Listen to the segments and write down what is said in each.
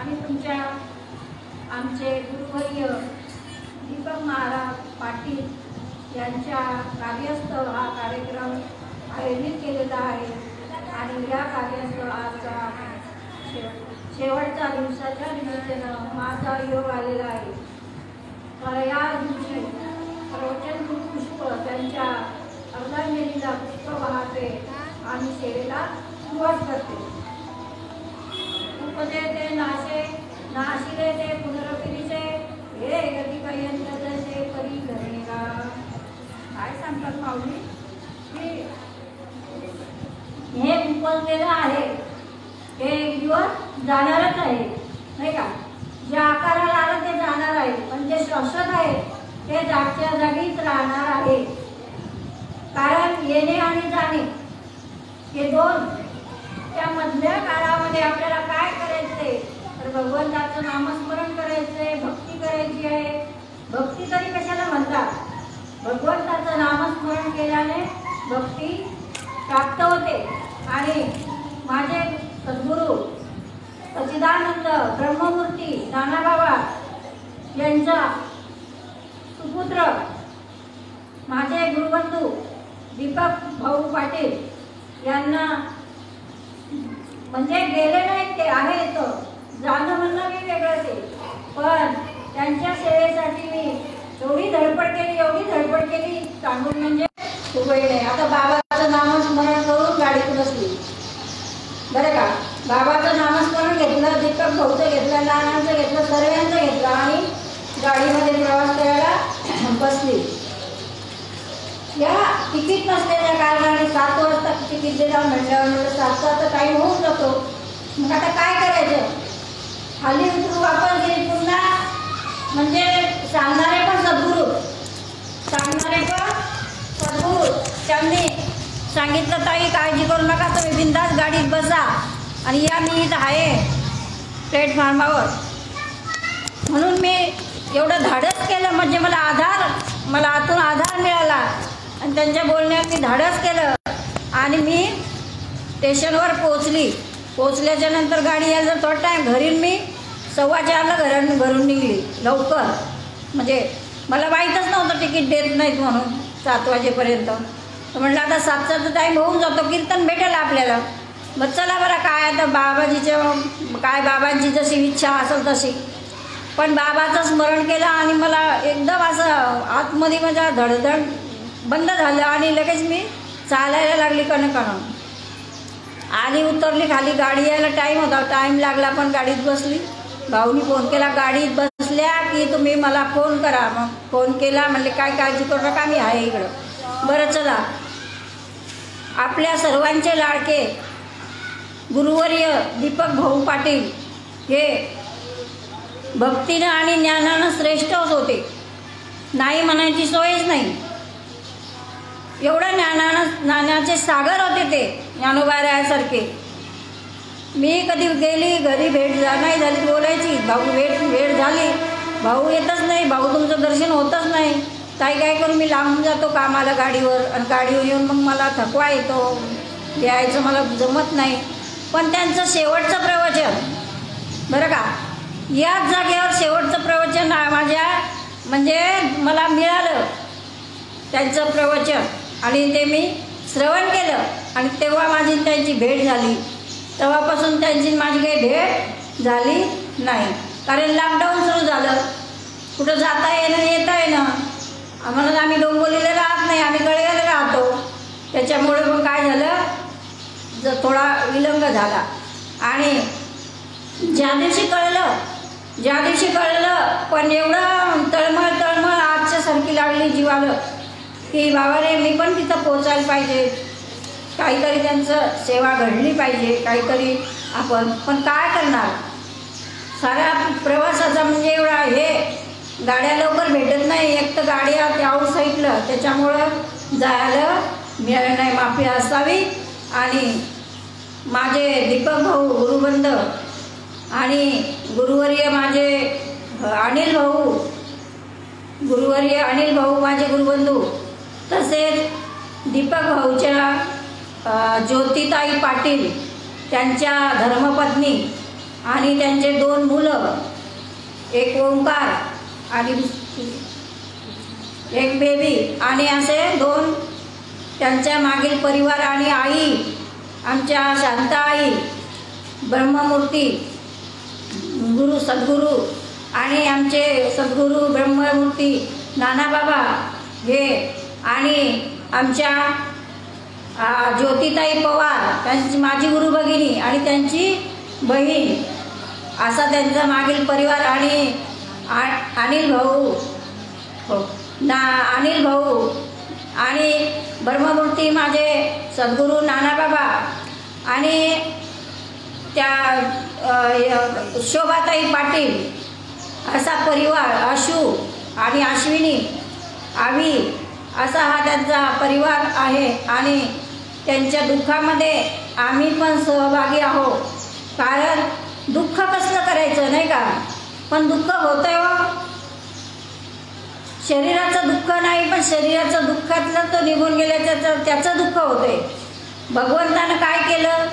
मी तुमच्या आमचे गुरुवर्य दीपक महाराज पाटील यांच्या कार्यस्थळ हा कार्यक्रम आयोजित केलेला आहे आणि या कार्यस्थळ आजचा शेवटच्या दिवसाच्या निमित्तानं माझा योग आलेला आहे। तर या दिवशी प्रवचन पुष्प त्यांच्या अर्धांजलीला पुष्प वाहते आणि सेवेला सुरुवात करते। उपदेते नाशे नाशिले ते पुनरपिरीचे हे गती पर्यंत जसे परी धरणेगा। काय सांगतात माऊली की हे उपजलेलं आहे हे एक दिवस जाणारच आहे, नाही का? जे आकाराला आलं ते जाणार आहे, पण जे शाश्वत आहे ते जागच्या जागीच राहणार आहे। कारण येणे आणि जाणे हे दोन, त्या मधल्या काळामध्ये आपल्याला काय करायचंय तर भगवंताचं नामस्मरण करायचंय, भक्ती करायची आहे। भक्ती तरी कशाला म्हणतात? भगवंताचं नामस्मरण केल्याने भक्ती प्राप्त होते। आणि माझे सद्गुरू सच्चिदानंद ब्रह्ममूर्ती नानाबाबा यांचा सुपुत्र माझे गुरुबंधू दीपक भाऊ पाटील यांना म्हणजे गेले नाहीत, ते आहेत, जाणं म्हणणं मी वेगळं ते, पण त्यांच्या सेवेसाठी मी एवढी धडपड केली सांगून म्हणजे उभे नाही। आता बाबाचं नामस्मरण करून गाडीत बसली, बरं का? बाबाचं नामस्मरण घेतलं, दीपक भाऊचं घेतलं, नानांचं घेतलं, सर्वांचं घेतलं आणि गाडीमध्ये प्रवास करायला बसली। या तिकीट नसल्याच्या कारणाने 7 वाजता तिकीट दिला म्हटल्यावर 7चा टाईम होऊन जातो, मग आता काय करायचं? खाली उतरू वापस गेली पुन्हा, म्हणजे सांगणारे पण सद्गुरू त्यांनी सांगितलं ताई काळजी करू नका, तुम्ही बिंदास गाडीत बसा आणि या मी इथं आहे प्लॅटफॉर्मावर। म्हणून मी एवढं धाडस केलं, म्हणजे मला आतून आधार मिळाला आणि त्यांच्या बोलण्यात मी धाडस केलं आणि मी स्टेशनवर पोचल्याच्या नंतर गाडी यायला थोडा टाईम, घरी मी 4:15ला घरून निघली लवकर, म्हणजे मला माहीतच नव्हतं तिकीट देत नाहीत म्हणून 7 वाजेपर्यंत। म्हटलं आता 7चा टाईम होऊन जातो, कीर्तन भेटेल आपल्याला, मग चला बरं काय आता बाबांची जशी इच्छा असेल तशी। पण बाबाचं स्मरण केलं आणि मला एकदम असं आतमध्ये माझा धडधड बंद झालं आणि लगेच मी चालायला लागली कणकण आणि उतरली खाली। गाडी यायला टाईम होता, टाईम लागला पण गाडीत बसली। भाऊनी फोन केला, गाडीत बसल्या की तुम्ही मला फोन करा। मग फोन केला, म्हणले काय काळजी करू नका मी आहे इकडं। बरं चला, आपल्या सर्वांचे लाडके गुरुवर्य दीपक भाऊ पाटील हे भक्तीनं आणि ज्ञानानं श्रेष्ठच होते, नाही म्हणायची सोयच नाही। एवढं ज्ञानाचे सागर होते ते ज्ञानोबारायासारखे। मी कधी गेली घरी भेट नाही झाली, बोलायची भाऊ भेट झाली, भाऊ येतच नाही, भाऊ तुमचं दर्शन होतच नाही, ताई काय करू मी लांबून जातो कामाला गाडीवर आणि गाडीवर येऊन मग मला थकवा येतो, यायचं मला जमत नाही। पण त्यांचं शेवटचं प्रवचन बरं का, याच जागेवर शेवटचं प्रवचन माझ्या म्हणजे मला मिळालं त्यांचं प्रवचन आणि ते मी श्रवण केलं आणि तेव्हा माझी त्यांची भेट झाली। तेव्हापासून त्यांची माझी काही भेट झाली नाही, कारण लॉकडाऊन सुरू झालं, कुठं जाता येणं येता येणं। आम्हाला आम्ही डोंबिवलीला राहत नाही, आम्ही कळव्याला राहतो, त्याच्यामुळे मग काय झालं थोडा विलंब झाला। आणि ज्या दिवशी कळलं पण एवढं तळमळ आजच्यासारखी लागली जीवाला की बाबा रे मी पण तिथं पोचायला पाहिजे, काहीतरी त्यांचं सेवा घडली पाहिजे, काहीतरी आपण पण काय करणार? साऱ्या प्रवासाचा म्हणजे एवढा हे गाड्या लवकर भेटत नाही, एक तर गाडी आउट साईडला, त्याच्यामुळं जायला मिळालं नाही, माफी असावी। आणि माझे दीपक भाऊ गुरुबंध आणि गुरुवर्य माझे अनिल भाऊ माझे गुरुबंधू, तसेच दीपक भाऊच्या ज्योतिताई पाटील त्यांच्या धर्मपत्नी आणि त्यांचे 2 मुलं, एक ओंकार आणि एक बेबी, आणि असे 2 त्यांच्या मागील परिवार आणि आई आमच्या शांता आई, ब्रह्ममूर्ती गुरु सद्गुरू आणि आमचे सद्गुरू ब्रह्ममूर्ती नानाबाबा हे, आणि आमच्या ज्योतिताई पवार त्यांची माझी गुरु भगिनी आणि त्यांची बहीण, असा त्यांचा मागील परिवार, आणि अनिल भाऊ अनिल भाऊ आणि ब्रह्ममूर्ती माझे सद्गुरू नानाबाबा, आणि त्या शोभाताई पाटील, असा परिवार, आशू आणि अश्विनी आवी, असा हा त्यांचा परिवार आहे. आणि त्यांच्या दुःखामध्ये आम्ही पण सहभागी आहोत. कारण दुःख कसलं करायचं नाही का, पण दुःख होतंय हो. शरीराचं दुःख नाही, पण शरीराचं दुःखातलं तो निघून गेल्याचं त्याचं दुःख होतंय. भगवंतानं काय केलं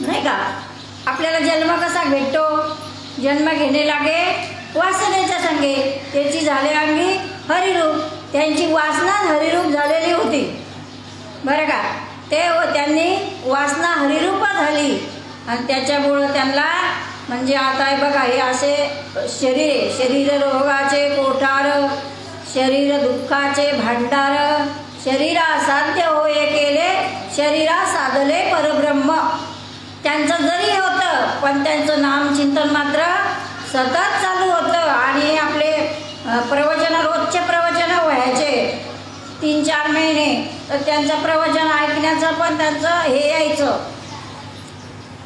नाही का, आपल्याला जन्म कसा भेटतो, जन्म घेणे लागे वासनेच्या संगे, त्याची झाले अंगी हरिरूप, त्यांची वासना हरिरूप झालेली होती बरं का. त्यांनी वासना हरिरूप झाली आणि त्याच्यामुळं त्यांना म्हणजे आता बघा हे असे शरीर रोगाचे कोठार, शरीर दुःखाचे भांडार, शरीरा साध्य होय केले, शरीरा साधले परब्रह्म. त्यांचं जरी होतं पण त्यांचं नामचिंतन मात्र सतत चालू होतं. आणि आपले प्रवचन, रोजचे प्रवचन व्हायचे 3-4 महिने, तर त्यांचं प्रवचन ऐकण्याचं पण त्यांचं हे यायचं.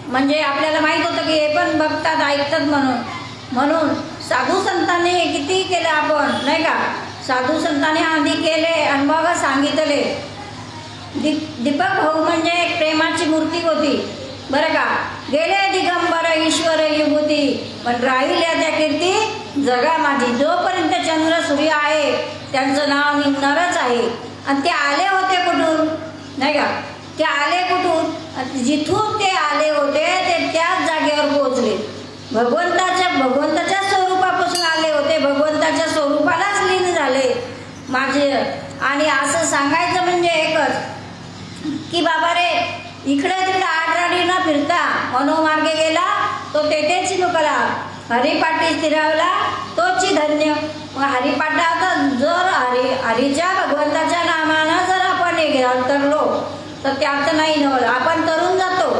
म्हणजे आपल्याला माहीत होतं की हे पण बघतात ऐकतात म्हणून साधू संतांनी किती केलं आपण नाही का. साधू संतांनी आधी केले आणि मग सांगितले. दीपक भाऊ म्हणजे एक प्रेमाची मूर्ती होती बरं का. गेले दिगंबर ईश्वर विभूती, पण राहिल्या त्या कीर्ती जगा माझी. जोपर्यंत चंद्र सूर्य आहे त्यांचं नाव निघणारच आहे. आणि ते आले होते कुठून नाही का, ते आले कुठून, जिथून ते आले होते ते त्याच जागेवर पोहोचले. भगवंताच्या स्वरूपापासून आले होते, भगवंताच्या स्वरूपालाच लीन झाले माझे. आणि असं सांगायचं म्हणजे एकच की बाबा रे, इकडे तिकडे आडराडी न फिरता मनोमार्गे गेला तो तेथेच मुकला, हरिपाठी स्थिरावला तोची धन्य. मग हरिपाठात जर हरीच्या भगवंताच्या नामानं जर आपण तरलो तर त्यात नाही नवल. आपण तरुण जातो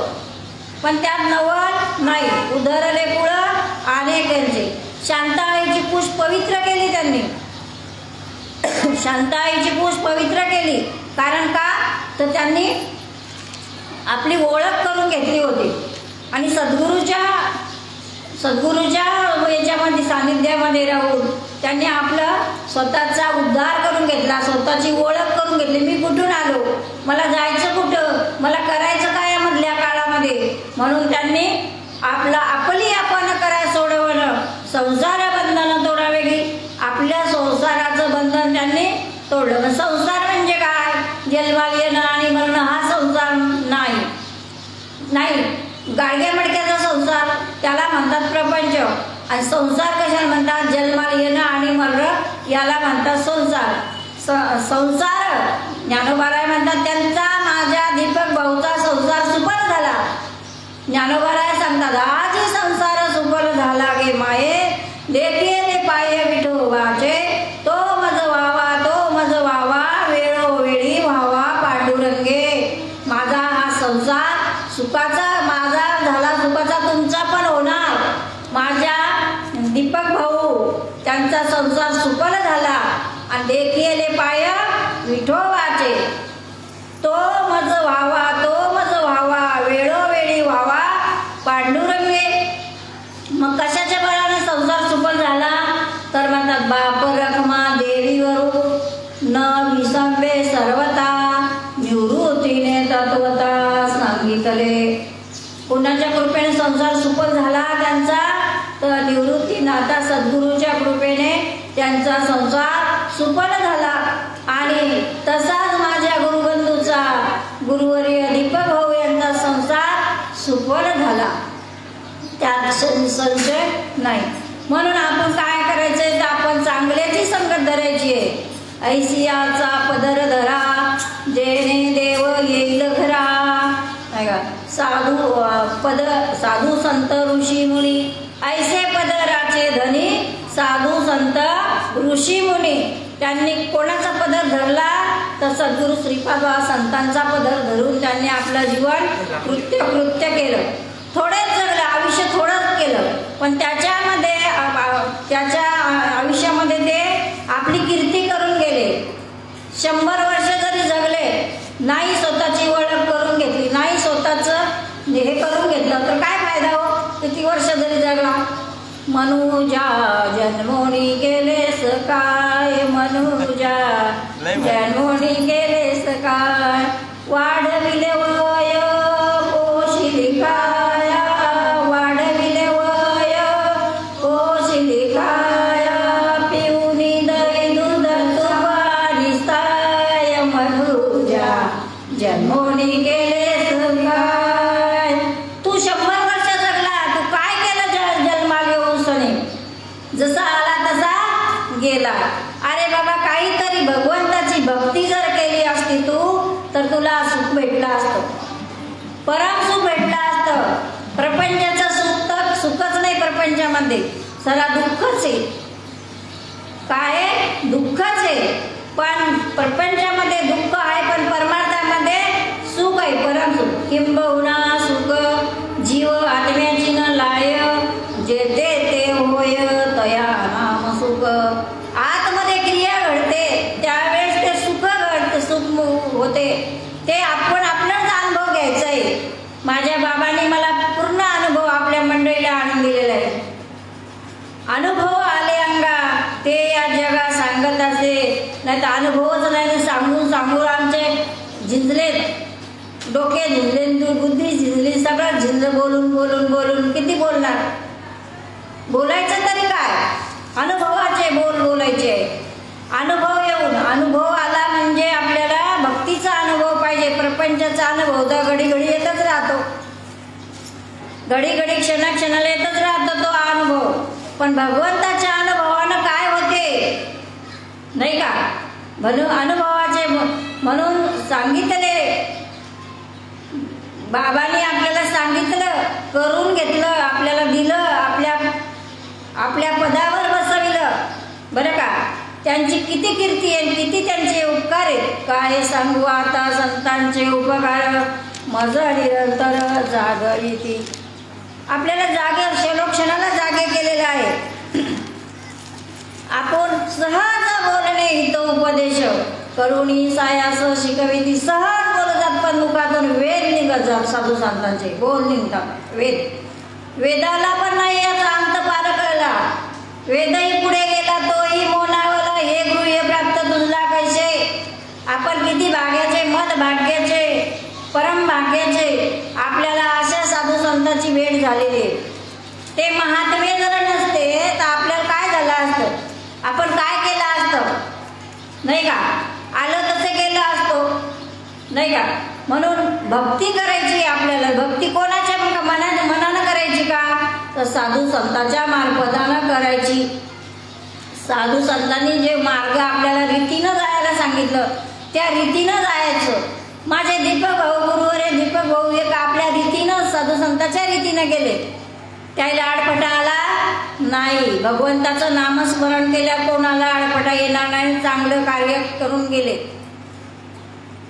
पण त्यात नवल नाही. उधरले पुढं अनेकांचे. शांताबाईची पूज पवित्र केली त्यांनी, शांताबाईची पूज पवित्र केली. कारण का तर त्यांनी आपली ओळख करून घेतली होती आणि सद्गुरूच्या याच्यामध्ये सानिध्यामध्ये राहून त्यांनी आपलं स्वतःचा उद्धार करून घेतला, स्वतःची ओळख करून घेतली. मी कुठून आलो, मला जायचं कुठं, मला करायचं काय मधल्या काळामध्ये. म्हणून त्यांनी आपली आपण करा सोडवणं, संसार बंधनं तोडावे की आपल्या संसाराचं बंधन त्यांनी तोडलं. संसार म्हणजे काय, जन्माला येणं आणि मरणं हा संसार नाही. गाडग्या मडक्याचा संसार त्याला म्हणतात प्रपंच. आणि संसार कशाला म्हणतात, जन्माला येणं आणि मरणं याला म्हणतात संसार. संसार ज्ञानोबाराय म्हणतात त्यांचा माझ्या दीपक भाऊचा संसार सुफल झाला. ज्ञानोबाराय सांगतात आजी संसार सुफल झाला गे माये, देखिले पाये विठोबाचे, तो मज व्हावा वेळोवेळी व्हावा पांडुरंगे. माझा हा संसार सुखाचा माझा झाला, सुखाचा तुमचा पण होणार. माझ्या दीपक भाऊ त्यांचा संसार सुफल झाला आणि देखिले पाय विठोबाचे, तो मज व्हावा वेळोवेळी व्हावा पांडुरंगे. मग कशाच्या बळाने संसार सुफल झाला तर म्हणतात बाप रखमा देवीवरू न विसंबे सर्वता, निवृत्तीने तत्वता सांगितले. कोणाच्या कृपेने संसार सुफल झाला त्यांचा तर निवृत्तीनाथा सद्गुरूच्या कृपेने त्यांचा संसार सुफल झाला. आणि तसाच माझ्या गुरुवर्य दीपक भाऊ यांचा संसार सुफल झाला. त्या संशय नाही. म्हणून आपण काय करायचंय तर आपण चांगल्याची संगत धरायची आहे. ऐसियाचा पदर धरा जेणे देव येईल घरा. नाही का, साधू संत ऋषी मुनी ऐसे पदराचे धनी साधू संत ऋषी मुनी. त्यांनी कोणाचा पदर धरला तर सद्गुरू श्रीपाद संतांचा पदर धरून त्यांनी आपलं जीवन कृत्य केलं. थोडेच जगलं, आयुष्य थोडंच केलं, पण त्याच्यामध्ये त्याच्या आयुष्यामध्ये ते आपली कीर्ती करून गेले. 100 वर्ष जरी जगले, नाही स्वतःची ओळख करून घेतली, नाही स्वतःचं हे करून घेतलं तर काय फायदा हो. किती वर्ष जरी जगला. मनुजा जन्मोनी गेलेस काय, मनुजा जन्मोनी गेलेस काय, वाढविले वय पोशिली काया, वाढविले वय पोशिली काया, पिऊनी दही दूध तुपानी साय, मनुजा जन्मोनी गेलेस काय. तू 100 वर्ष जगला, तू काय केलं जन्माला येऊसने. जसा आला तसा गेला. अरे बाबा, काहीतरी भगवंताची भक्ती जर केली असती तू तर तुला सुख भेटलं असतं, परम सुख भेटलं असतं. प्रपंचाचं सुखच नाही प्रपंचामध्ये, सरा दुःखच आहे. काय दुःखच आहे. पण प्रपंचामध्ये दुःख आहे, पण परमार्थामध्ये सुख आहे, परम सुख. किंबहुना सुख जीव आत्म्याची न लाय, जेते ते होय तया नाम सुख. आतमध्ये क्रिया घडते त्यावेळेस ते सुख होते. ते आपण आपलाच अनुभव घ्यायचा आहे. माझ्या बाबांनी मला पूर्ण अनुभव आपल्या मंडळीला आणून दिलेला आहे. अनुभव आले अंगा ते या जगा सांगत असे, नाही तर अनुभवच नाही. सांगून आमचे झिंजलेत, डोके झिंजले, बुद्धी झिंजली, सगळं झिंजलं. बोलून किती बोलणार. बोलायचं तरी काय, अनुभवाचे बोलायचे. अनुभव येऊन अनुभव आला म्हणजे आपल्याला भक्तीचा अनुभव पाहिजे. प्रपंचाचा अनुभव तर घडी येतच राहतो, घडी क्षणाला येतच राहतो तो अनुभव. पण भगवंताच्या अनुभवानं काय होते नाही का. म्हणून अनुभवाचे म्हणून सांगितले, बाबांनी आपल्याला सांगितलं, करून घेतलं, आपल्याला दिलं, आपल्या पदावर बसविलं. बरं का, त्यांची किती कीर्ती आहे, किती त्यांचे उपकार आहेत. काय सांगू आता संतांचे उपकार, मज निरंतर जागरी ती. आपल्याला जागे क्षणोक्षणाला जागे केलेलं आहे. आपण सहज बोलणे हितो उपदेश करुणी सायास शिकविती. सहज बोलतात पण मुखातून वेद निघत जात. साधू संतांचे बोल निघतात. वेदाला पण नाही याचा अंत पार कळला. वेदही पुढे गेला तोही मोनावला. हे गृह्य प्राप्त तुझला कैसे. आपण किती भाग्याचे, मत भाग्याचे, परम भाग्याचे. आपल्याला अशा साधू संतांची भेट झालेली आहे. ते महात्मे जर नसते तर आपल्याला काय झालं असतं, आपण काय केलं असतं नाही का. आलं तसे केलं असतो नाही का. म्हणून भक्ती करायची आपल्याला. भक्ती कोणाच्या मनानं करायची का, तर साधू संतांच्या मार्फतानं करायची. साधू संतांनी जे मार्ग आपल्याला रीतीनं जायला सांगितलं त्या रीतीनं जायचं. माझे दीपक भाऊ गुरुवर दीपक भाऊ एक आपल्या रीतीनं साधू संतांच्या रीतीनं गेले. त्याला आडपटा आला नाही. भगवंताचं नामस्मरण केल्या कोणाला आडपटा येणार नाही. चांगलं कार्य करून गेले.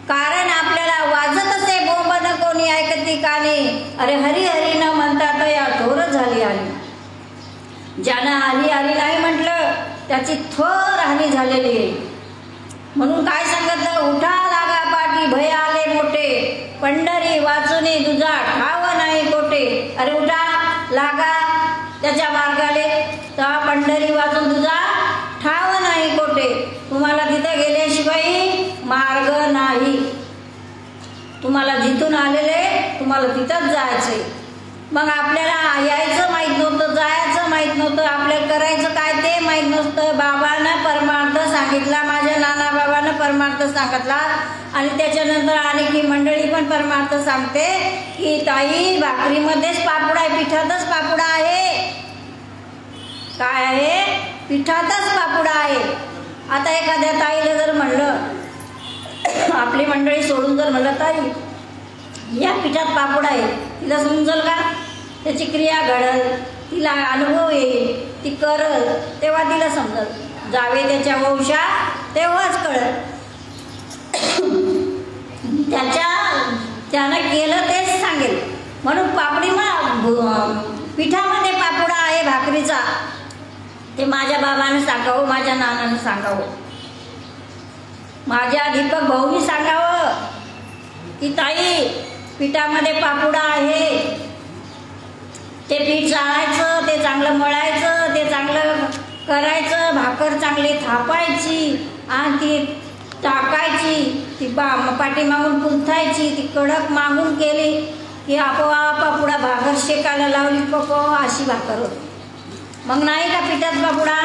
कारण आपल्याला वाजत असे बोंबन कोणी ऐकती काने. अरे हरी हरी न म्हणतात या थोर झाली हानी. ज्यानं हरी हरी नाही म्हटलं त्याची थोर हानी झालेली आहे. म्हणून काय सांगितलं, उठा लागा पाठी भय आले मोठे, पंढरी वाचुनी तुझा ठाव नाही कोठे. अरे उठा लागा त्याच्या मार्गाले, तर पंढरी वाचून तुझा ठाव नाही कोठे. तुम्हाला तिथे गेल्याशिवाय मार्ग नाही. तुम्हाला जिथून आलेले तुम्हाला तिथंच जायचंय. मग आपल्याला यायचं माहीत नव्हतं, जायचं माहीत नव्हतं, आपल्याला करायचं काय ते माहीत नव्हतं. बाबानं परमार्थ सांगितला, माझ्या नाना बाबानं परमार्थ सांगितला. आणि त्याच्यानंतर आणखी मंडळी पण परमार्थ सांगते की ताई भाकरीमध्येच पापड आहे, पिठातच पापड आहे. काय आहे? पिठातच पापुडा आहे. आता एखाद्या ताईला जर म्हणलं, आपली मंडळी सोडून जर म्हणलं ताई या पिठात पापुडा आहे, तिला समजल का? त्याची क्रिया घडल, तिला अनुभव येईल, ती करल, तेव्हा तिला समजल. जावे त्याच्या वंशा तेव्हाच कळल. त्यानं केलं तेच सांगेल. म्हणून पिठामध्ये पापुडा आहे भाकरीचा, ते माझ्या बाबानं सांगावं, माझ्या नानानं सांगावं, माझ्या दीपक भाऊनी सांगावं की ताई पिठामध्ये पापुडा आहे. ते पीठ चाळायचं, ते चांगलं मळायचं, ते चांगलं करायचं, भाकर चांगली थापायची आणि ती टाकायची, ती पाठीमागून पुंथायची, ती कडक मागून केली की आपोआप पापुडा भाकर शेकायला लावली, पको अशी भाकर होती. मग नाही का पिठात पापुडा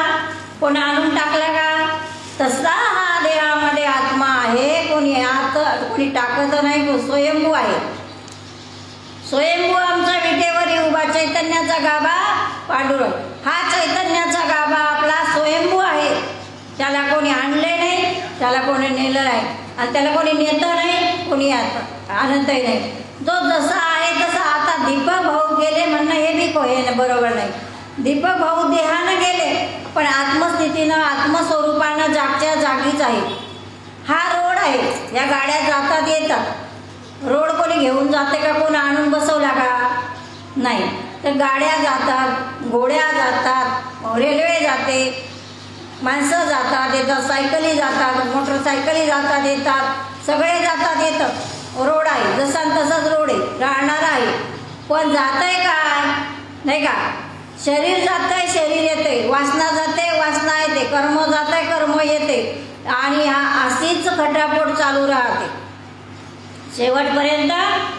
कोणी आणून टाकला का? तसा हा देहामध्ये आत्मा आहे. कोणी टाकत नाही, तो स्वयंभू आहे. स्वयंभू आमचा विटेवरी उभा चैतन्याचा गाभा पांडुरंग. हा चैतन्याचा गाभा आपला स्वयंभू आहे. त्याला कोणी आणले नाही, त्याला कोणी नेलं नाही, आणि त्याला कोणी नेतं नाही, कोणी आणतही नाही. जो जसा आहे तसा. आता दीपक भाऊ गेले म्हणणं हे बी बरोबर नाही. दीपक भाऊ देहानं गेले, पण आत्मस्थितीनं आत्मस्वरूपानं जागच्या जागीच आहे. हा रोड आहे, या गाड्या जातात येतात. रोड कोणी घेऊन जाते का? कोण आणून बसवला का? नाही. तर गाड्या जातात, घोड्या जातात, रेल्वे जाते, माणसं जातात येतात, सायकली जातात, मोटरसायकली जातात येतात, सगळे जातात येतात. रोड आहे, जसा तसाच रोड आहे, राहणार आहे. पण जातंय काय? नाही का? शरीर जातंय, शरीर येते, वासना जाते, वासना येते, कर्म जातंय, कर्म येते, आणि हा अशीच खटापट चालू राहते शेवटपर्यंत.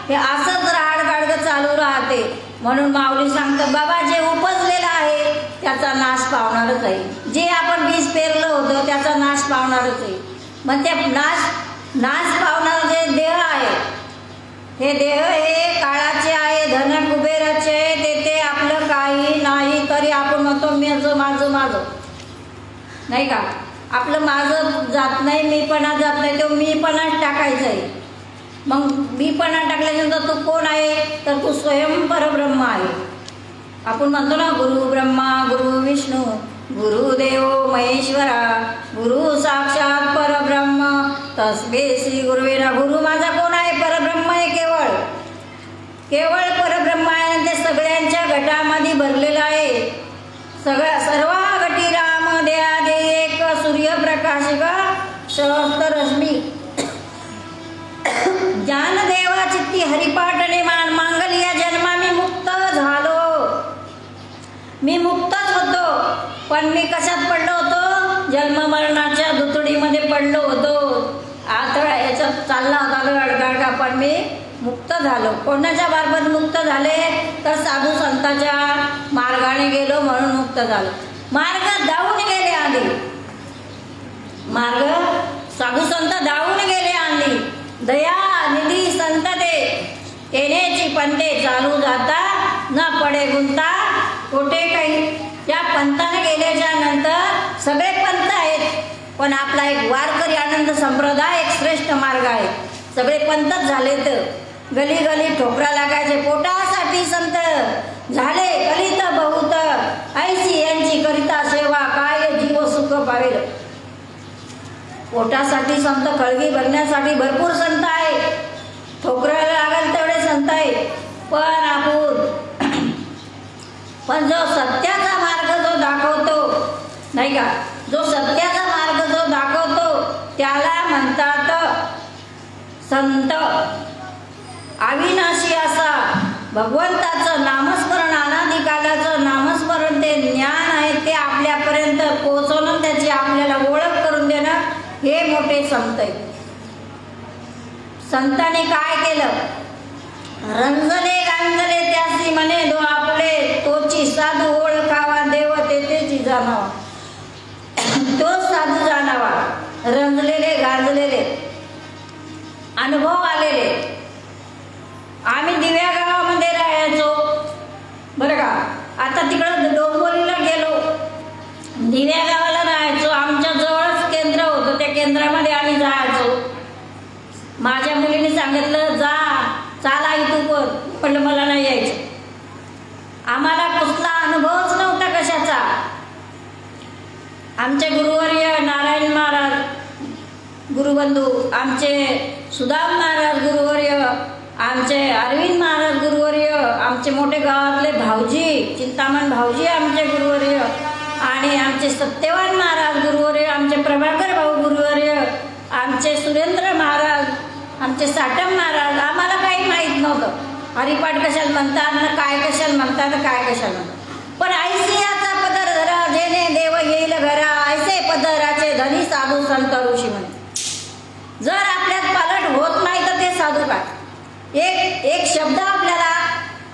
हे असंच राडगाडगं चालू राहते. म्हणून माऊली सांगतं बाबा जे उपजलेलं आहे त्याचा नाश पावणारच आहे. जे आपण बीज पेरलं होतं त्याचा नाश पावणारच आहे. मग ते नाश पावणार जे देह आहे, हे देह हे काळाचे आहे, धन कुबेराचे आहे. ते आपलं काही नाही, तरी आपण म्हणतो माझं माझं नाही का? आपलं माझं जात नाही, मीपणा जात नाही, तो मीपणाच टाकायचं आहे. मग मीपणा टाकल्यानंतर तू कोण आहे? तर तू स्वयं परब्रह्म आहे. आपण म्हणतो ना गुरु ब्रह्मा गुरु विष्णू गुरुदेव महेश्वरा गुरु साक्षात परब्रह्म तस्मै श्री गुरुवे नमः. गुरु माझा कोण आहे? परब्रह्म आहे. केवळ परब्रह्म आहे. ते सगळ्यांच्या घटामध्ये भरलेलं आहे. सर्व घटी राम देहा दे एक सूर्यप्रकाशिक सहस्त्ररश्मी ज्ञानदेवा चित्ती हरिपाठने मांगलिया जन्मा मी मुक्त झालो. मी मुक्तच होतो, पण मी कशात पडलो होतो? जन्म मरणाच्या दुतडीमध्ये पडलो होतो. आता याच्यात चालला होता गडगडगा, पण मी मुक्त झालो. कोणाच्या मार्फत मुक्त झाले? तर साधू संतांच्या मार्गाने गेलो म्हणून मुक्त झालो. मार्ग धावून गेले आधी, मार्ग साधू संत धावून गेले आधी. दया निधी संत ते येण्याची पंथे चालू जाता न पडे गुंता कोठे काही. त्या पंथाने गेल्याच्या नंतर सगळे पंथ आहेत, पण आपला एक वारकरी आनंद संप्रदाय एक श्रेष्ठ मार्ग आहे. सगळे पंथच झाले, तर गली गली ठोकरा लागायचे. पोटासाठी संत झाले कलित बहुत, ऐशी यांची करिता सेवा काय जीव सुख पावेल. पोटासाठी संत, कळगी भरण्यासाठी भरपूर संत आहे, ठोकरायला लागेल तेवढे संत आहे. पण जो सत्याचा मार्ग जो दाखवतो नाही का, जो सत्याचा मार्ग जो दाखवतो त्याला म्हणतात संत. अविनाशी असा भगवंताचं नामस्मरण, अनादिकालाचं नामस्मरण ते ज्ञान आहे, ते आपल्यापर्यंत पोहोचवणं, त्याची आपल्याला ओळख करून देणं हे मोठे संत आहेत. संतांनी काय केलं? रंजले गांजले त्यासी म्हणे दो आपले, तोची साधू ओळखावा देव तेची जाणावा. तो साधू जाणावा. रंजलेले गांजलेले अनुभव आलेले. आम्ही दिव्या गावामध्ये राहायचो बरं का. आता तिकडं डोंबिवलीला गेलो सांगितलं जा चाला इथून पण. म्हटलं मला नाही यायचं. आम्हाला कुठला अनुभवच नव्हता कशाचा. आमचे गुरुवर्य नारायण महाराज गुरुबंधू, आमचे सुदाम महाराज गुरुवर्य, आमचे अरविंद महाराज गुरुवर्य, आमचे मोठे गावातले भाऊजी चिंतामण भाऊजी आमचे गुरुवर्य, आणि आमचे सत्यवान महाराज गुरुवर्य, आमचे प्रभाकर भाऊ गुरुवर्य, आमचे सुरेंद्र महाराज, आमचे साटम महाराज. आम्हाला काही माहीत नव्हतं हरिपाठ कशाला म्हणतात ना काय कशाला म्हणतात काय कशाला म्हणतात. पण ऐसियाचा पदर धरा जेणे देव येईल घरा, ऐसे पदराचे धनी साधू संत ऋषी म्हणे. जर आपल्यात पालट होत नाही तर ते साधू काय. एक शब्द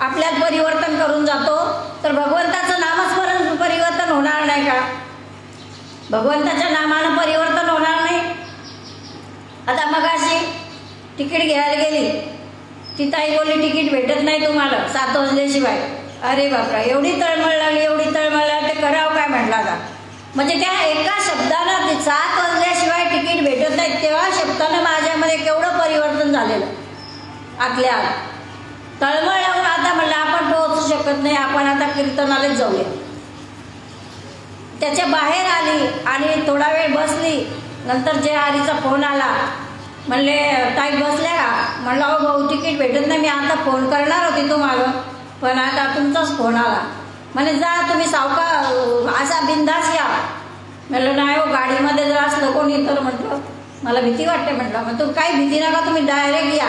आपल्यात परिवर्तन करून जातो. तर भगवंताचं नामस्मरण परिवर्तन होणार नाही का. भगवंताच्या नामानं परिवर्तन होणार नाही. आता मगाशी तिकीट घ्यायला गेली, ती ताई बोलली तिकीट भेटत नाही तुम्हाला 7 वाजल्याशिवाय. अरे बापरा, एवढी तळमळ लागली, एवढी तळमळ लागली, ते करावं काय म्हटलं आता. म्हणजे त्या एका शब्दानं 7 वाजल्याशिवाय तिकीट भेटत नाही, तेव्हा शब्दानं माझ्यामध्ये केवढं परिवर्तन झालेलं आतल्या आत. तळमळ लागून आता म्हटलं आपण पोहोचू शकत नाही, आपण आता कीर्तनालाच जाऊया. त्याच्या बाहेर आली आणि थोडा वेळ बसली. नंतर जे हरीचा फोन आला, म्हणले ताई बसल्या का. म्हणलं अहो भाऊ तिकीट भेटत नाही, मी आता फोन करणार होती तुम्हाला पण आता तुमचाच फोन आला. म्हणे जा तुम्ही सावका असा बिंदास या. म्हणलं नाही हो गाडीमध्ये जर असलं कोणी तर म्हटलं मला भीती वाटते. म्हटलं मग तुम्ही काही भीती नका, तुम्ही डायरेक्ट या.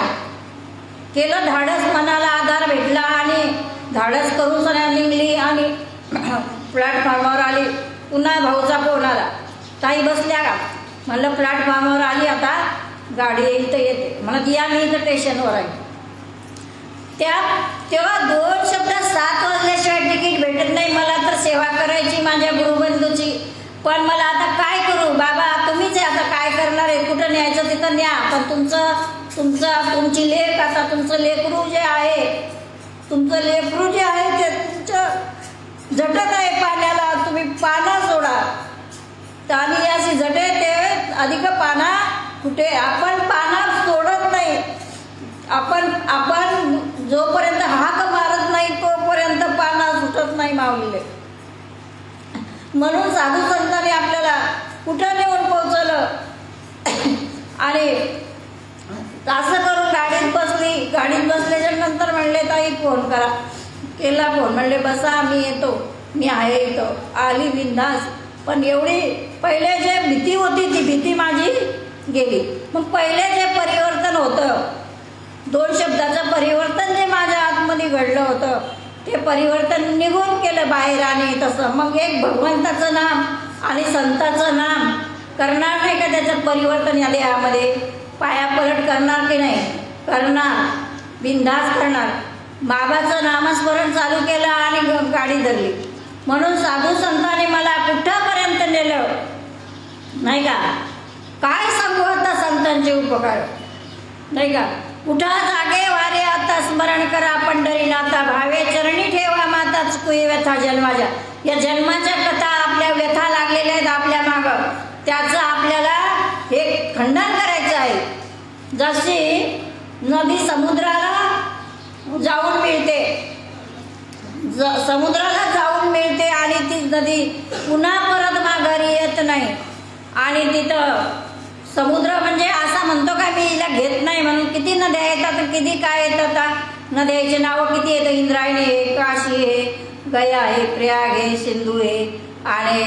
केलं धाडस, मनाला आधार भेटला आणि धाडस करून सगळ्या निघली आणि प्लॅटफॉर्मवर आली. पुन्हा भाऊचा फोन आला, ताई बसल्या का. म्हणलं प्लॅटफॉर्मवर आली, आता गाडी इथं येते. म्हणत या मी इथं स्टेशनवर आहे. तेव्हा 2 शब्द 7 वाजल्याशिवाय तिकीट भेटत नाही. मला तर सेवा करायची माझ्या गुरुबंधूची, पण मला आता काय करू बाबा, तुम्हीच आता काय करणार आहे. कुठं न्यायचं तिथं न्या, पण तुमची लेक, आता तुमचं लेकरू जे आहे ते तुमचं झटत आहे पाण्याला, तुम्ही पाना सोडा. आणि अशी झटे ते अधिक पाना कुठे. आपण पाना सोडत नाही. आपण जोपर्यंत हाक मारत नाही तोपर्यंत पाना सुटत नाही माऊलीले. म्हणून साधू संतांनी आपल्याला कुठं नेऊन पोहोचवलं. आणि असं करून गाडीत बसली. गाडीत बसल्याच्या नंतर म्हणले ताई फोन करा. केला फोन, म्हणले बसा मी येतो, मी आहे इथं. आली बिंदास. पण एवढी पहिले जे भीती होती ती भीती माझी गेली. मग पहिले जे परिवर्तन होतं, 2 शब्दाचं परिवर्तन जे माझ्या आतमध्ये घडलं होतं ते परिवर्तन निघून केलं बाहेर. आणि तसं मग एक भगवंताचं नाम आणि संताचं नाम करणार नाही का त्याचं परिवर्तन या देहामध्ये. पायापलट करणार की नाही. करणार, बिनधास्त करणार. बाबाचं नामस्मरण चालू केलं आणि गाडी धरली. म्हणून साधू संतांनी मला कुठंपर्यंत नेलं नाही का. काय सांगू आता संतांचे उपकार नाही का. कुठं जागे वारे आता स्मरण करा पंढरीनाथा, भावे चरणी ठेवा माता चुकवी व्यथा जन्माच्या. या जन्माच्या कथा आपल्या व्यथा लागलेल्या आहेत आपल्या मागं, त्याचं आपल्याला हे खंडन करायचं आहे. जशी नदी समुद्राला जाऊन मिळते, समुद्राला जाऊन मिळते आणि ती नदी पुन्हा परत माघारी येत नाही. आणि तिथं समुद्र म्हणजे असा म्हणतो का मी हिला घेत नाही म्हणून. किती नद्या येतात, किती काय येतात. नद्याचे नावं किती येतं. इंद्रायणी आहे, काशी आहे, गया आहे, प्रयाग आहे, सिंधू आहे आणि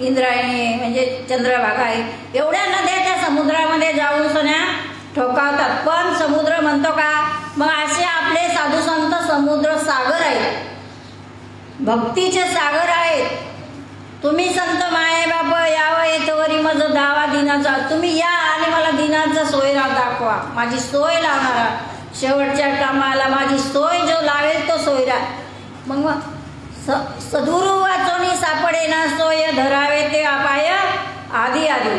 इंद्रायणी म्हणजे चंद्रभागा आहे. एवढ्या नद्या त्या समुद्रामध्ये जाऊन सन्या ठोकावतात. पण समुद्र म्हणतो का. मग असे आपले साधू संत समुद्र सागर आहेत, भक्तीचे सागर आहेत. तुम्ही संत माये बाप यावं येतवरी मज धावा दिनाचा. तुम्ही या आणि मला दिनाचा सोयरा दाखवा, माझी सोय लावणारा. शेवटच्या कामाला माझी सोय जो लावेल तो सोयरा. मग सदुरु वाचोनी सापडे ना सोय, धरावे ते अपाय आधी आधी.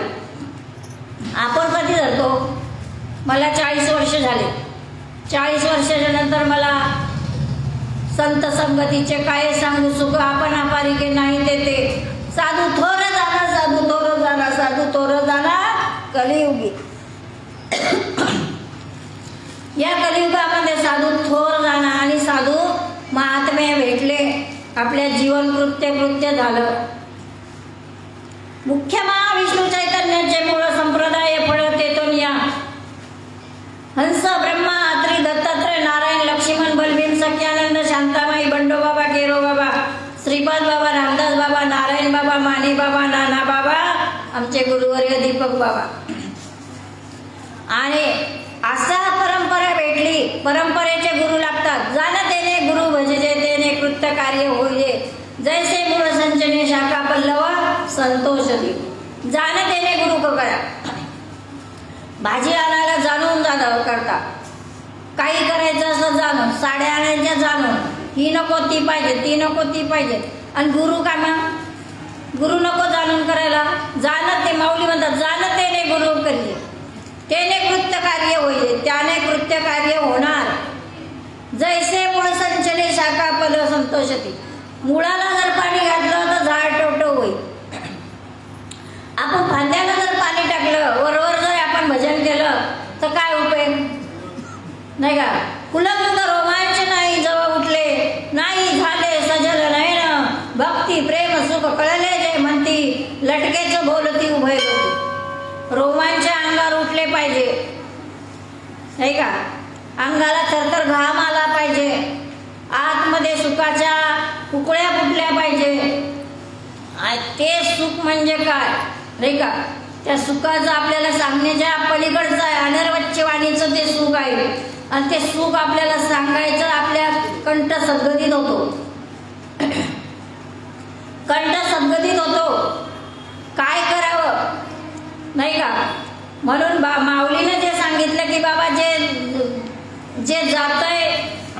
आपण कधी धरतो. मला 40 वर्ष झाले. 40 वर्षाच्या नंतर मला संत संगतीचे काय सांगू सुख. आपण अपारिके नाही देते. साधू थोर जाणार, साधू थोर जाणार, साधू थोर जाणार कलियुगी. या कलियुगामध्ये साधू थोर जाणं आणि साधू महात्मे भेटले, आपल्या जीवन कृत्य झालं. मुख्य महाविष्णू चैतन्याचे मूळ संप्रदाय फळ तेथून या. हंस ब्रह्मा अत्री दत्तात्रय नारायण लक्ष्मण बलभीम सख्यानंद शांतामाई बंडोबाबा केरोबाबा श्रीपाद बाबा रामदास बाबा नारायण बाबा माने बाबा नाना बाबा आमचे गुरुवर्य दीपक बाबा. आणि असा परंपरा भेटली. परंपरेचे गुरु लागतात. जाणतेने गुरु भजजे तेने कृत्य कार्य होईले, जैसे मूळ संचने शाखा पल्लव संतोष देव. जाणतेने गुरु करा. भाजी आणायला जाणून जाणं करता, काही करायचं असं जाणून, साड्या आणायच्या जाणून, ही नको ती पाहिजे, ती नको ती पाहिजे. आणि गुरु काय मग गुरु नको जाणून करायला. जाणत ते माऊली म्हणतात, जाणतेने गुरु करिले तेने कृत्य कार्य होईल, त्याने कृत्य कार्य होणार. जैसे मूळ संचने शाखा पल संतोषती. मुळाला जर पाणी घातलं तर झाड टवटव होईल. आपण फांद्याला जर पाणी टाकलं, वरवर जर आपण भजन केलं तर काय उपयोग नाही का. कुलंग रोमांच नाही जवळ उठले, नाही झाले सजल नयन, भक्ती प्रेम सुख कळले जे म्हणती, लटकेच बोलती उभय होती. रोमांच अंगावर उठले पाहिजे नाही का. अंगाला थरथर घाम आला पाहिजे. आतमध्ये सुखाच्या उकळ्या फुटल्या पाहिजे. ते सुख म्हणजे काय नाही का. त्या सुखाचं आपल्याला सांगण्याच्या पलीकडचं आहे. अनर्वच्य वाणीचं ते सुख आहे. आणि ते सुख आपल्याला सांगायचं आपल्या कंठ सद्गतीत होतो. कंठ सद्गतीत होतो. काय करावं नाही का. म्हणून माऊलीने जे सांगितलं की बाबा जे जातंय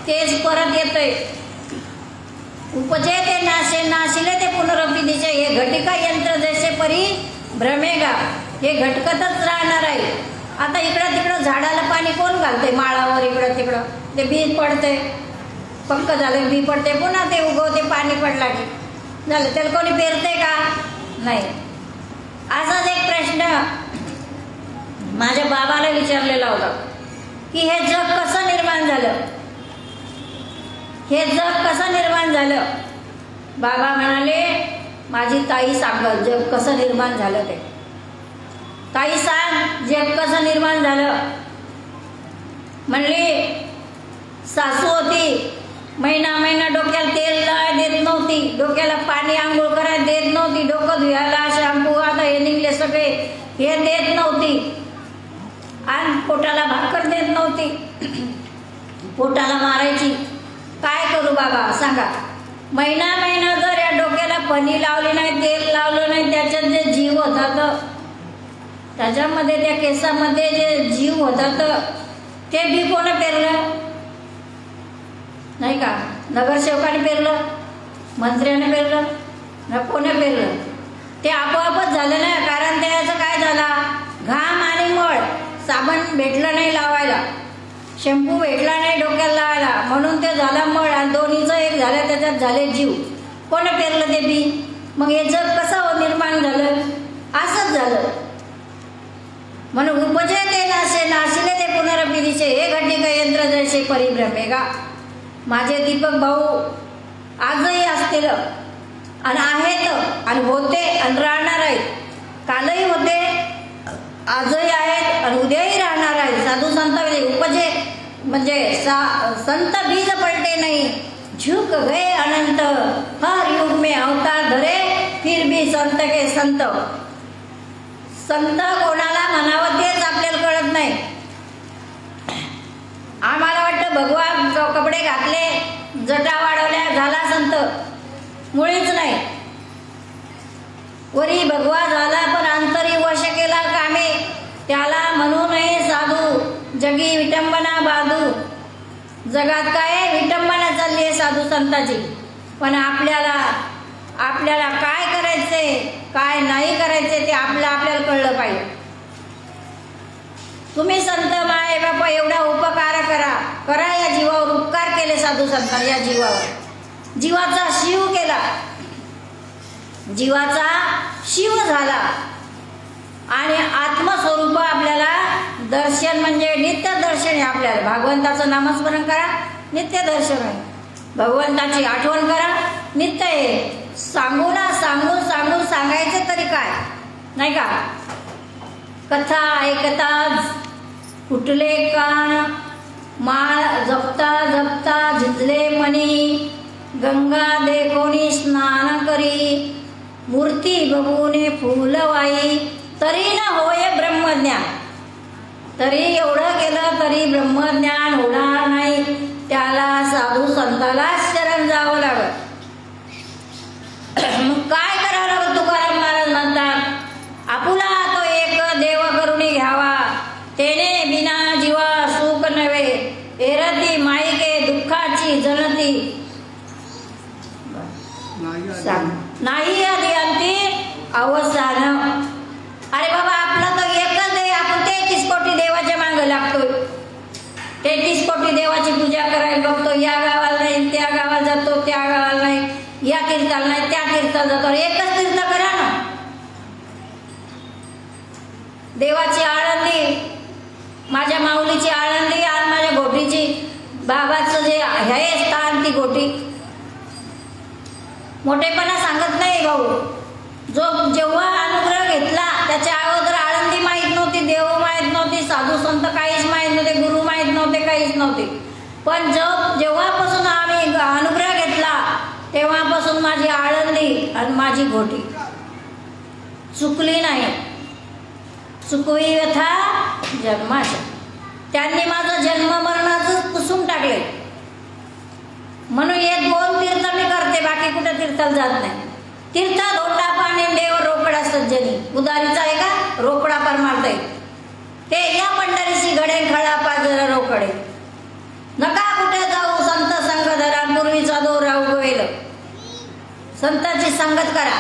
तेच परत येतंय. उपजे ते नाशे नाशिले ते पुनरपी दिशे. हे घटिका यंत्र जैसे परी भ्रमेगा. हे घटकतच राहणार आहे. आता इकडं तिकडं झाडाला पाणी कोण घालते, माळावर इकडं तिकडं ते बी पडते, पक्क झालं बी पडते, पुन्हा ते उगवते, पाणी पडला की झालं. त्याला कोणी पेरते का नाही. असाच एक प्रश्न माझ्या बाबाला विचारलेला होता की हे जग कसं निर्माण झालं, हे जग कसं निर्माण झालं. बाबा म्हणाले, माझी ताई सांगल जग कसं निर्माण झालं ते. ताई सांग जग कसं निर्माण झालं. म्हणली सासू होती, महिना डोक्याला तेल देत नव्हती, डोक्याला पाणी आंघोळ करायला देत नव्हती, डोकं धुयाला शॅम्पू आता हे निघले सगळे हे देत नव्हती. आणि पोटाला भाकर देत नव्हती, पोटाला मारायची. काय करू बाबा सांगा. महिना जर या डोक्याला फणी लावली नाही, तेल लावलं नाही, त्याच्यात जे जीव होतात, त्याच्यामध्ये त्या केसामध्ये जे जीव होतात ते बी कोणी पेरलं नाही का. नगरसेवकाने पेरलं, मंत्र्याने पेरलं ना, कोणी पेरलं. ते आपोआपच झालं ना. कारण त्याचं काय झाला, घाम आणि मळ. साबण भेटलं नाही लावायला, शॅम्पू भेटला नाही डोक्याला लावायला, म्हणून ते झालं मळ. आणि दोन्हीचं एक झालं, त्याच्यात झाले जीव. कोणी पेरलं ते बी. मग हे जग कसं निर्माण झालं, असंच झालं. म्हणून उपजे ते नाशे नाशिले ते पुनरपी दिशे. हे घटिका यंत्र जैसे परिभ्रमेगा. माझे दीपक भाऊ आजही असतील आणि आहेत आणि होते आणि राहणार आहेत. कालही होते, आजही आहेत आणि उद्याही राहणार आहेत. साधू संत उपजे म्हणजे संत बीज पलटे नाही, झुक गए अनंत, हर युग में अवतार धरे, फिर भी संत के संत. संत कोणाला म्हणावं तेच आपल्याला कळत नाही. आम्हाला वाटतं भगवान कपडे घातले, जटा वाढवल्या, झाला संत. मुळीच नाही. वरी भगवा झाला पण अंतरी वश केला कामे, त्याला म्हणू नये साधू. जगी विटंबना बाधू. जगात काय विटंबना चालली आहे साधू संताची. पण आपल्याला काय करायचंय काय नाही करायचंय ते आपल्याला कळलं पाहिजे. तुम्ही संत माय बापा एवढा उपकार करा या जीवावर. उपकार केले साधू संत या जीवावर. जीवाचा शिव केला, जीवाचा शिव झाला आणि आत्मस्वरूप आपल्याला दर्शन म्हणजे नित्य दर्शन आहे आपल्याला. भगवंताचं नामस्मरण करा, नित्य दर्शन आहे. भगवंताची आठवण करा, नित्य आहे. सांगू ना, सांगून सांगून सांगायचं तरी काय, नाही का. कथा ऐकता फुटले कान, माळ जपता जपता झिजले मनी. गंगा देखोनी स्नान करी, मूर्ती बघूने फुलवाई. तरी न होय ब्रह्मज्ञान. तरी एवढं केलं तरी ब्रह्मज्ञान होणार नाही. त्याला साधू संताला शरण जावं लागत. मग काय करावं लागत. तुकाराम महाराज म्हणतात, आपुला तो एक देव करुणी घ्यावा, तेने बिना जीवा सुख नव्हे. एरती माईके दुःखाची जनती, नाही आधी अंती अवसान. अरे बाबा, आपला तो एकच देव, आपण 33 कोटी देवाच्या मागे लागतोय. 33 कोटी देवाची पूजा करायला बघतो. या गावाला नाही, त्या गावाला जातो, त्या गावाला नाही, या तीर्थाला नाही, त्या तीर्थाला जातो. एकच तीर्थ करा ना. देवाची आळंदी, माझ्या माऊलीची आळंदी आणि माझ्या घोटीची, बाबाचं जे आहे स्थान, ती घोटी. मोठेपणा सांगत नाही भाऊ. जो जेव्हा अनुग्रह घेतला त्याच्या अगोदर आळंदी माहीत नव्हती, देव माहीत नव्हती, साधू संत काहीच माहीत नव्हते, गुरु माहीत नव्हते, काहीच नव्हते. पण जेव्हापासून आम्ही अनुग्रह घेतला तेव्हापासून माझी आळंदी आणि माझी घोटी चुकली नाही. चुकवी व्यथा जन्माच्या. त्यांनी माझं जन्म मरणाचं पुसून टाकले. म्हणून हे 2 तीर्थ मी करते, बाकी कुठे तीर्थाला जात नाही. तीर्थ धोंडा पाणी देव रोकडा सज्जनी. उदारीचा आहे का, रोकडा परमार्थ आहे ते. या पंढरीशी घडे खळा पाजरा रोकडे. नका कुठे जाऊ संत संग धरा, पूर्वीचा दोरा उगवेल. संतांची संगत करा.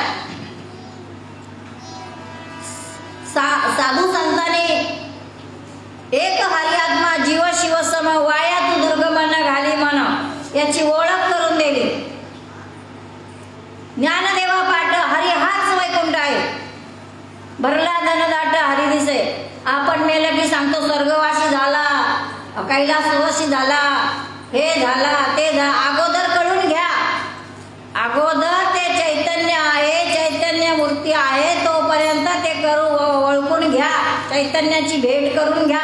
साधू संतांनी एक हरी आत्मा जीव शिव सम, वाया तू दुर्गमन घाली मन, याची ओळख करून दिली. ज्ञानदेवा पाठ, हरी हाच वैकुंठ आहे. भरला धनदाट हरी दिसे. आपण मेलं की सांगतो स्वर्गवासी झाला, कैलासवासी झाला, हे झाला, ते झाला. अगोदर कळून घ्या. अगोदर ते चैतन्य आहे, चैतन्य मूर्ती आहे, तोपर्यंत ते ओळखून घ्या. चैतन्याची भेट करून घ्या.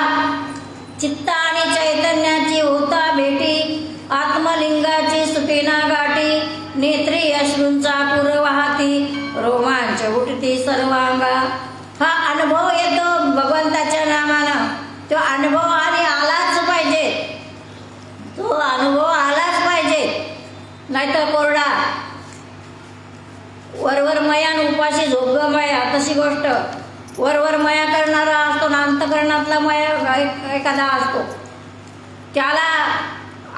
चित्त आणि चैतन्याची होता भेटी, आत्मलिंगाची सुटेना गाठी. नेत्री अश्रूंचा पूर वाहती, रोमांच उठती सर्वांगा. हा अनुभव येतो भगवंताच्या नामानं. तो अनुभव आणि आलाच पाहिजे. तो अनुभव आलाच पाहिजे, नाहीतर कोरडा. वरवर मयान उपाशी झोपग मया, तशी गोष्ट. वरवर मया करणारा असतो ना, अंतकरणातला मया एखादा असतो. त्याला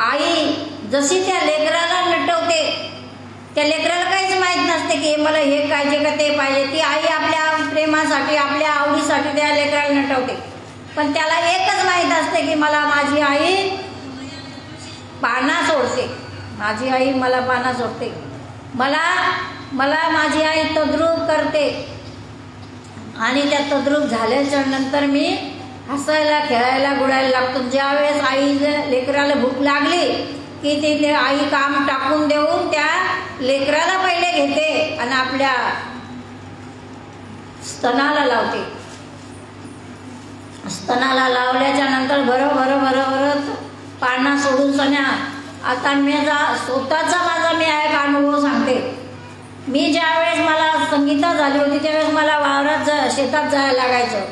आई जशी त्या लेकराला नटवते, त्या लेकराला काहीच माहीत नसते की मला हे पाहिजे का ते पाहिजे. ती आई आपल्या प्रेमासाठी, आपल्या आवडीसाठी त्या लेकराला नटवते. पण त्याला एकच माहीत असते की मला माझी आई पाना सोडते. माझी आई मला पाना सोडते. मला माझी आई तद्रूप करते. आणि त्या तद्रूप झाल्याच्या नंतर मी हसायला, खेळायला, गुडायला लागतो. ज्यावेळेस आई लेकराला भूक लागली की ती आई काम टाकून देऊन त्या लेकराला पहिले घेते आणि आपल्या स्तनाला लावते. स्तनाला लावल्याच्या नंतर भरभर पाना सोडून सण्या. आता स्वतःचा माझा मी एक अनुभव सांगते. मी ज्यावेळेस मला संगीता झाली होती त्यावेळेस मला वावरात शेतात जायला लागायचं.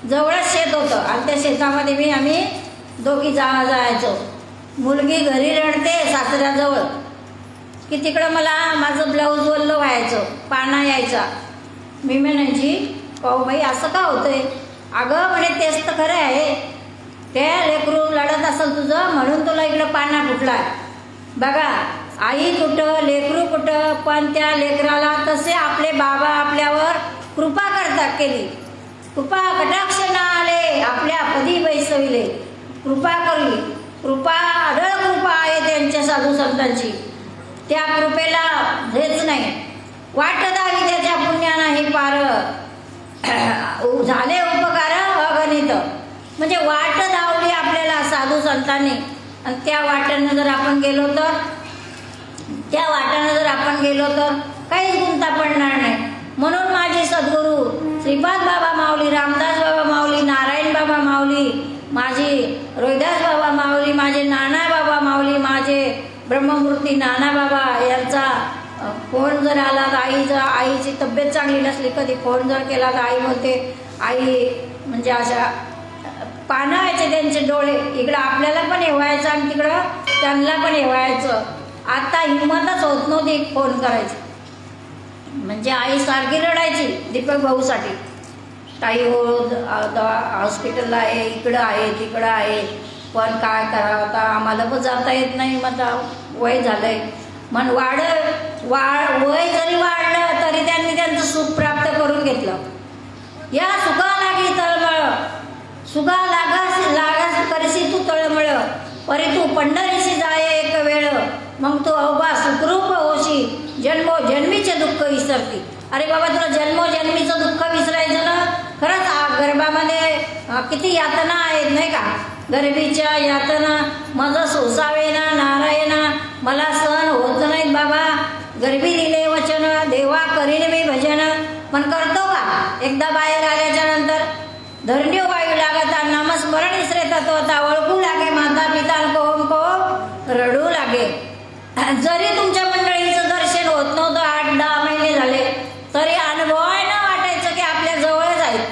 जवळच शेत होतं आणि त्या शेतामध्ये आम्ही दोघी जायचो. मुलगी घरी रडते सासऱ्याजवळ की तिकडं मला माझं ब्लाऊज वल्ल व्हायचं, पाना यायचा. मी म्हणायची पाहू बाई असं का होतंय. अगं म्हणे तेच तर खरं आहे, ते लेकरू लढत असेल तुझं म्हणून तुला इकडं पाना फुटलाय. बघा आई कुठं लेकरू कुठं, पण त्या लेकराला तसे आपले बाबा आपल्यावर कृपा करतात केली. कृपा कटाक्ष ना आले आपल्या पदी बैसविले. कृपा करली. कृपा अढळ कृपा आहे त्यांच्या साधू संतांची. त्या कृपेला हेच नाही. वाट दावी त्याच्या पुण्यानं हे पार झाले उपकार अगणित. म्हणजे वाट दावली आपल्याला साधू संतांनी, आणि त्या वाटेनं जर आपण गेलो तर काहीच गुंता पडणार नाही. म्हणून माझे सद्गुरू श्रीपाद बाबा माऊली, रामदास बाबा माऊली, नारायण बाबा माऊली, माझे रोहिदास बाबा माऊली, माझे नाना बाबा माऊली, माझे ब्रह्ममूर्ती नाना बाबा यांचा फोन जर आला तर आईची तब्येत चांगली नसली, कधी फोन जर केला तर आई म्हणते, आई म्हणजे अशा पानं व्हायचे त्यांचे डोळे, इकडं आपल्याला पण हेवायचं आणि तिकडं त्यांना पण हेवायचं. आता हिंमतच होत नव्हती फोन करायची. म्हणजे आई सारखी रडायची दीपक भाऊसाठी, ताई हो हॉस्पिटलला आहे, इकडं आहे तिकडं आहे, पण काय करावं आता, आम्हाला पण जाता येत नाही, मग वय झालंय. मग वय जरी वाढलं तरी त्यांनी त्यांचं सुख प्राप्त करून घेतलं. या सुखा लागी तळमळ, सुगा लागास करशी तू तळमळ, परी तू पंढरीशी जाय एक वेळ, मग तू अवघा सुखरूप होशी, जन्मोजन्मीचे दुःख विसरती. अरे बाबा, तुला जन्मोजन्मीचं दुःख विसरायचं ना, खरंच गर्भामध्ये किती यातना आहेत नाही का, गरिबीच्या यातना माझं सोसावे ना नारायणा, मला सहन होत नाहीत बाबा, गरिबी दिले वचन, देवा करीन मी भजन. पण करतो का? एकदा बाहेर आल्याच्या नंतर धरण्यो वायू लागता, नामस्मरण विसरे तत्वता, ओळखू लागे माता पिता, कोम कोम रडू लागे. जरी तुमच्या मंडळीचं दर्शन होत नव्हतं, 8-10 महिने झाले, तरी अनुभवायला वाटायचं की आपल्या जवळच आहेत.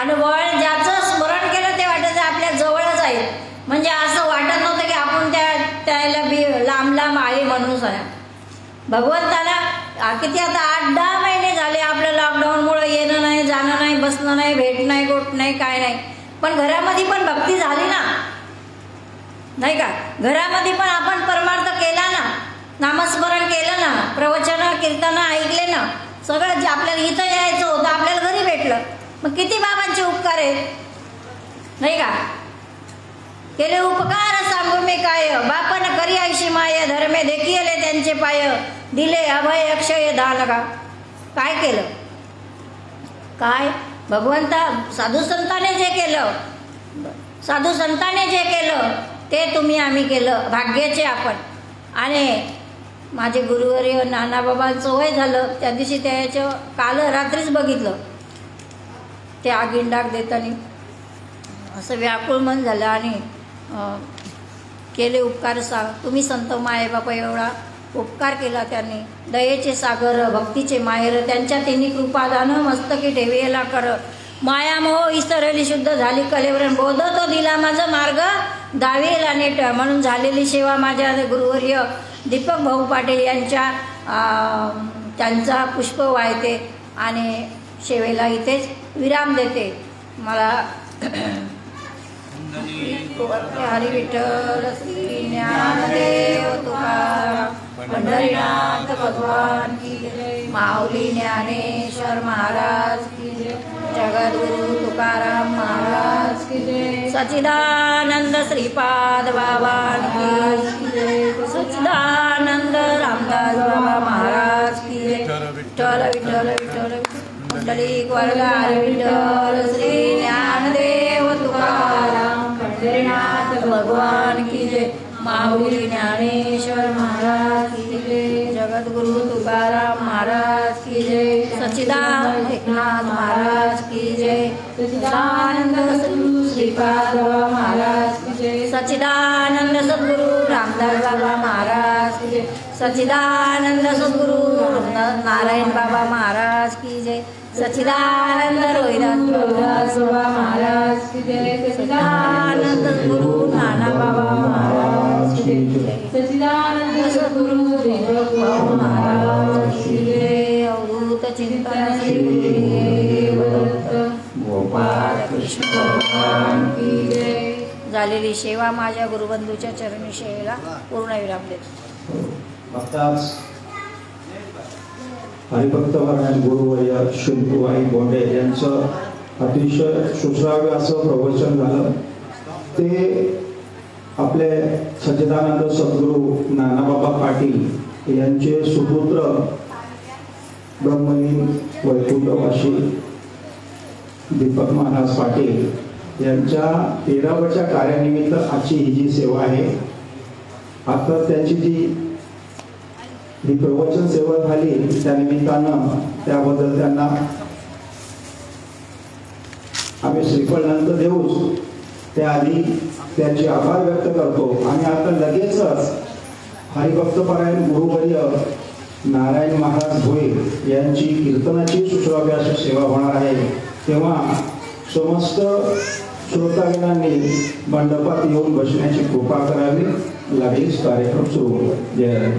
अनुभव ज्याचं स्मरण केलं ते वाटायचं आपल्या जवळच आहेत. म्हणजे असं वाटत नव्हतं की आपण त्याला लांब लांब आहे म्हणून सगळ्या भगवंताला. किती आता 8-10 महिने झाले आपल्या लॉकडाऊनमुळे येणं नाही, जाणं नाही, बसणं नाही, भेट नाही, गोट नाही, काय नाही. पण घरामध्ये पण भक्ती झाली ना, नाही का? घरामध्ये पण आपण परमार्थ केला ना, नामस्मरण केलं ना, प्रवचन कीर्तन ऐकले ना, सगळं जे आपल्याला इथं यायचं होतं आपल्याला घरी भेटलं. मग किती बाबांचे उपकार आहेत नाही का? केले उपकार सांगू मी काय, बापन करी ऐशी माय, धर्मे देखिले त्यांचे पाय, दिले अभय अक्षय दान का. काय केलं? काय भगवंता साधू संतांनी जे केलं ते तुम्ही आम्ही केलं, भाग्याचे आपण. आणि माझे गुरुवर्य नानाबाबांचं वय झालं त्या दिवशी, त्याचं काल रात्रीच बघितलं, ते आगिंडाक देताना असं व्याकुळ मन झालं. आणि केले उपकार तुम्ही संत माये बापा, एवढा उपकार केला त्यांनी. दयेचे सागर भक्तीचे माहेर, त्यांच्या तिन्ही कृपादान मस्तकी ठेवेला कर, मायामोह इसरली शुद्ध झाली कलेवरण, बोध तो दिला माझा मार्ग दावेला नेट. म्हणून झालेली सेवा माझ्या गुरुवर्य दीपक भाऊ पाटील यांच्या त्यांचा पुष्प वाहते आणि सेवेला इथेच विराम देते. मला हरी विठ्ठल श्री ज्ञानदेव तुकाराम पंढरीनाथ भगवान की जय, माऊली ज्ञानेश्वर महाराज की जय, जगद्गुरु तुकाराम महाराज की जय, सच्चिदानंद श्रीपाद बाबा की जय, सच्चिदानंद रामदास बाबा महाराज की जय. विठ्ठल विठ्ठल विठ्ठल पुंडलिक वरदा विठ्ठल श्री ज्ञानदेव तुकाराम पंढरीनाथ भगवान की जय, माऊली ज्ञानेश्वर महाराज की जय, जगद्गुरु तुकाराम महाराज की जय, सच्चिदानंद एकनाथ महाराज की जय, सच्चिदानंद श्रीपाद बाबा महाराज की जय, सच्चिदानंद सद्गुरु रामदास बाबा महाराज की जय, सच्चिदानंद सद्गुरु नारायण बाबा महाराज की जय, सच्चिदानंद रोहिदास बाबा महाराज की जय, सच्चिदानंद सद्गुरु नाना बाबा महाराज की जय, सच्चिदानंद सद्गुरु दीपक भाऊ महाराज की जय. अवधूत चिंतन श्री गोपाल कृष्ण भगवान की जय. झालेली सेवा माझ्या गुरुबंधूच्या चरणी सेवेला पूर्ण विराम देतो. हरिभक्तवान गुरुवर्य शिंकुबाई बोंडे यांचं अतिशय सुश्राव्य असं प्रवचन झालं. ते आपले सच्चिदानंद सद्गुरू नानाबाबा पाटील यांचे सुपुत्र ब्रह्मलीन वैकुंठवासी दीपक महाराज पाटील यांच्या 13व्या कार्यानिमित्त आजची ही जी सेवा आहे, आता त्यांची ही प्रवचन सेवा झाली त्या निमित्तानं त्याबद्दल त्यांना आम्ही श्रीफळ नंतर देऊच, त्याआधी त्यांचे आभार व्यक्त करतो. आणि आता लगेचच हरिभक्तपरायण गुरुवर्य नारायण महाराज भोये यांची कीर्तनाची सुश्राव्य सेवा होणार आहे. तेव्हा समस्त श्रोतागणांनी मंडपात येऊन बसण्याची कृपा करावी. लगेच कार्यक्रम सुरू होईल. जय